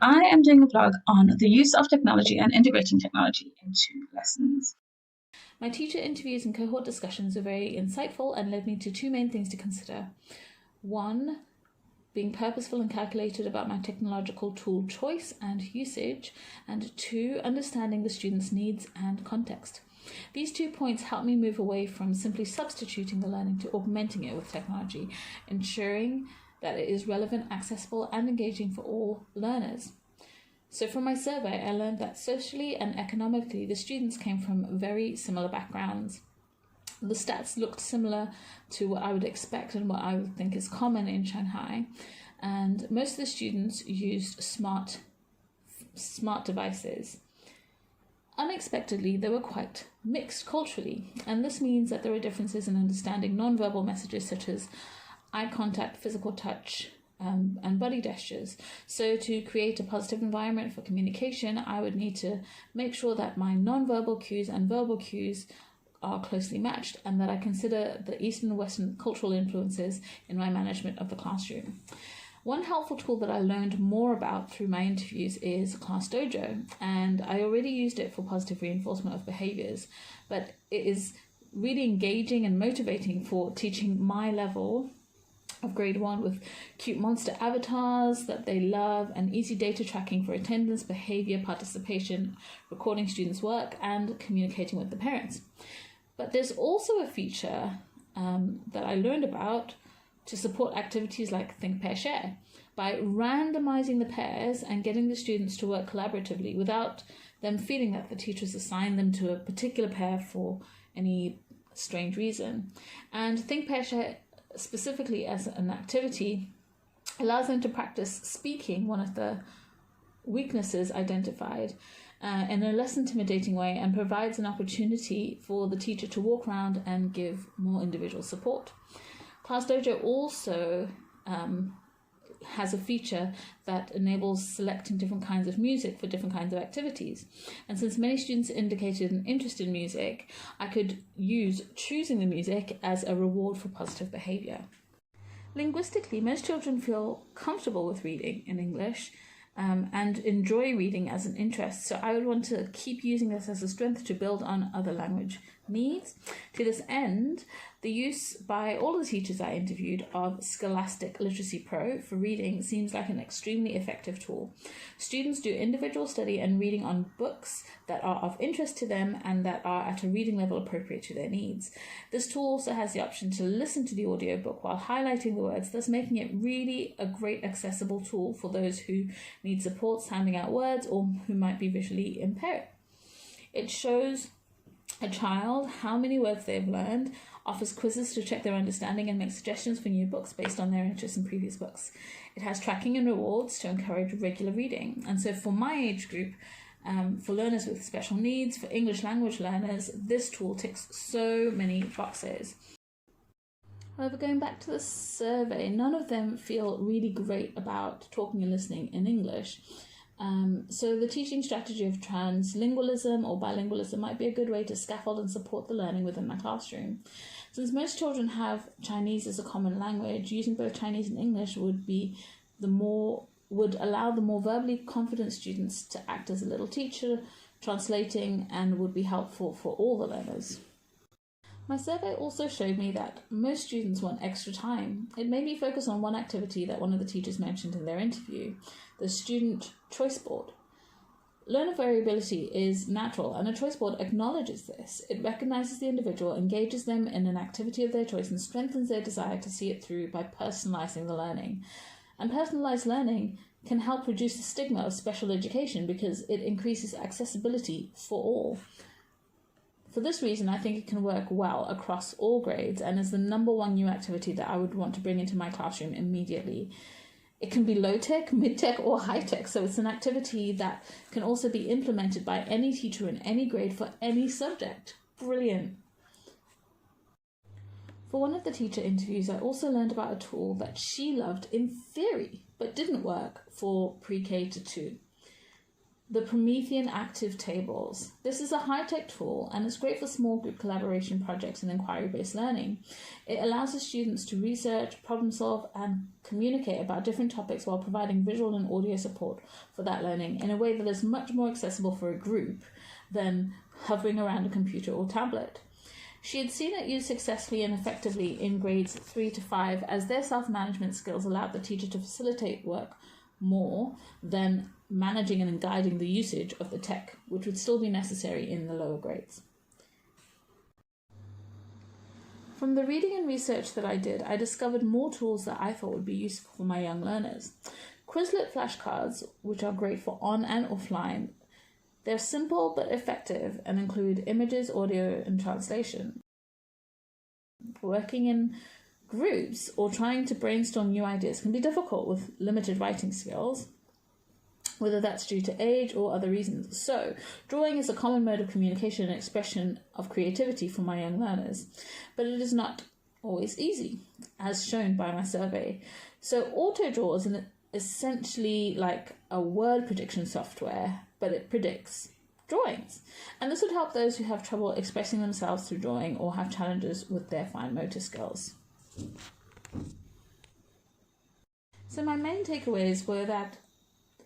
I am doing a vlog on the use of technology and integrating technology into lessons. My teacher interviews and cohort discussions were very insightful and led me to two main things to consider. One, being purposeful and calculated about my technological tool choice and usage, and two, understanding the student's needs and context. These 2 points help me move away from simply substituting the learning to augmenting it with technology, ensuring that it is relevant, accessible, and engaging for all learners. So from my survey, I learned that socially and economically, the students came from very similar backgrounds. The stats looked similar to what I would expect and what I would think is common in Shanghai. And most of the students used smart devices. Unexpectedly, they were quite mixed culturally, and this means that there are differences in understanding non-verbal messages such as eye contact, physical touch, and body gestures. So to create a positive environment for communication, I would need to make sure that my non-verbal cues and verbal cues are closely matched, and that I consider the Eastern and Western cultural influences in my management of the classroom. One helpful tool that I learned more about through my interviews is ClassDojo, and I already used it for positive reinforcement of behaviors, but it is really engaging and motivating for teaching my level of grade 1 with cute monster avatars that they love and easy data tracking for attendance, behavior, participation, recording students' work, and communicating with the parents. But there's also a feature that I learned about to support activities like Think, Pair, Share by randomizing the pairs and getting the students to work collaboratively without them feeling that the teachers assigned them to a particular pair for any strange reason. And Think, Pair, Share specifically as an activity allows them to practice speaking, one of the weaknesses identified, in a less intimidating way, and provides an opportunity for the teacher to walk around and give more individual support. ClassDojo also has a feature that enables selecting different kinds of music for different kinds of activities. And since many students indicated an interest in music, I could use choosing the music as a reward for positive behavior. Linguistically, most children feel comfortable with reading in English and enjoy reading as an interest. So I would want to keep using this as a strength to build on other language needs. To this end, the use by all the teachers I interviewed of Scholastic Literacy Pro for reading seems like an extremely effective tool. Students do individual study and reading on books that are of interest to them and that are at a reading level appropriate to their needs. This tool also has the option to listen to the audiobook while highlighting the words, thus making it really a great accessible tool for those who need support sounding out words or who might be visually impaired. It shows a child how many words they've learned, offers quizzes to check their understanding, and makes suggestions for new books based on their interests in previous books. It has tracking and rewards to encourage regular reading. And so for my age group, for learners with special needs, for English language learners, this tool ticks so many boxes. However, going back to the survey, none of them feel really great about talking and listening in English. So the teaching strategy of translingualism or bilingualism might be a good way to scaffold and support the learning within my classroom. Since most children have Chinese as a common language, using both Chinese and English would allow the more verbally confident students to act as a little teacher, translating, and would be helpful for all the learners. My survey also showed me that most students want extra time. It made me focus on one activity that one of the teachers mentioned in their interview, the student choice board. Learner variability is natural, and a choice board acknowledges this. It recognizes the individual, engages them in an activity of their choice, and strengthens their desire to see it through by personalizing the learning. And personalized learning can help reduce the stigma of special education because it increases accessibility for all. For this reason, I think it can work well across all grades and is the number one new activity that I would want to bring into my classroom immediately. It can be low-tech, mid-tech, or high-tech, so it's an activity that can also be implemented by any teacher in any grade for any subject. Brilliant. For one of the teacher interviews, I also learned about a tool that she loved in theory, but didn't work for pre-K to 2. the Promethean Active Tables. This is a high-tech tool and it's great for small group collaboration projects and inquiry-based learning. It allows the students to research, problem solve, and communicate about different topics while providing visual and audio support for that learning in a way that is much more accessible for a group than hovering around a computer or tablet. She had seen it used successfully and effectively in grades 3 to 5 as their self-management skills allowed the teacher to facilitate work more than managing and guiding the usage of the tech, which would still be necessary in the lower grades. From the reading and research that I did, I discovered more tools that I thought would be useful for my young learners. Quizlet flashcards, which are great for on and offline. They're simple but effective and include images, audio, and translation. Working in groups or trying to brainstorm new ideas can be difficult with limited writing skills, whether that's due to age or other reasons. So, drawing is a common mode of communication and expression of creativity for my young learners, but it is not always easy, as shown by my survey. So, AutoDraw is essentially like a word prediction software, but it predicts drawings. And this would help those who have trouble expressing themselves through drawing or have challenges with their fine motor skills. So my main takeaways were that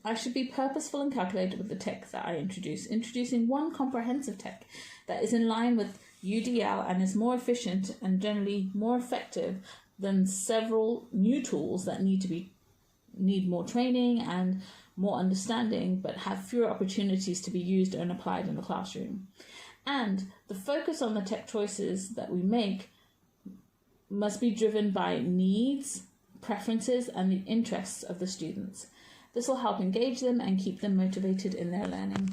I should be purposeful and calculated with the tech that I introducing one comprehensive tech that is in line with UDL and is more efficient and generally more effective than several new tools that need more training and more understanding, but have fewer opportunities to be used and applied in the classroom. And the focus on the tech choices that we make must be driven by needs, preferences, and the interests of the students. This will help engage them and keep them motivated in their learning.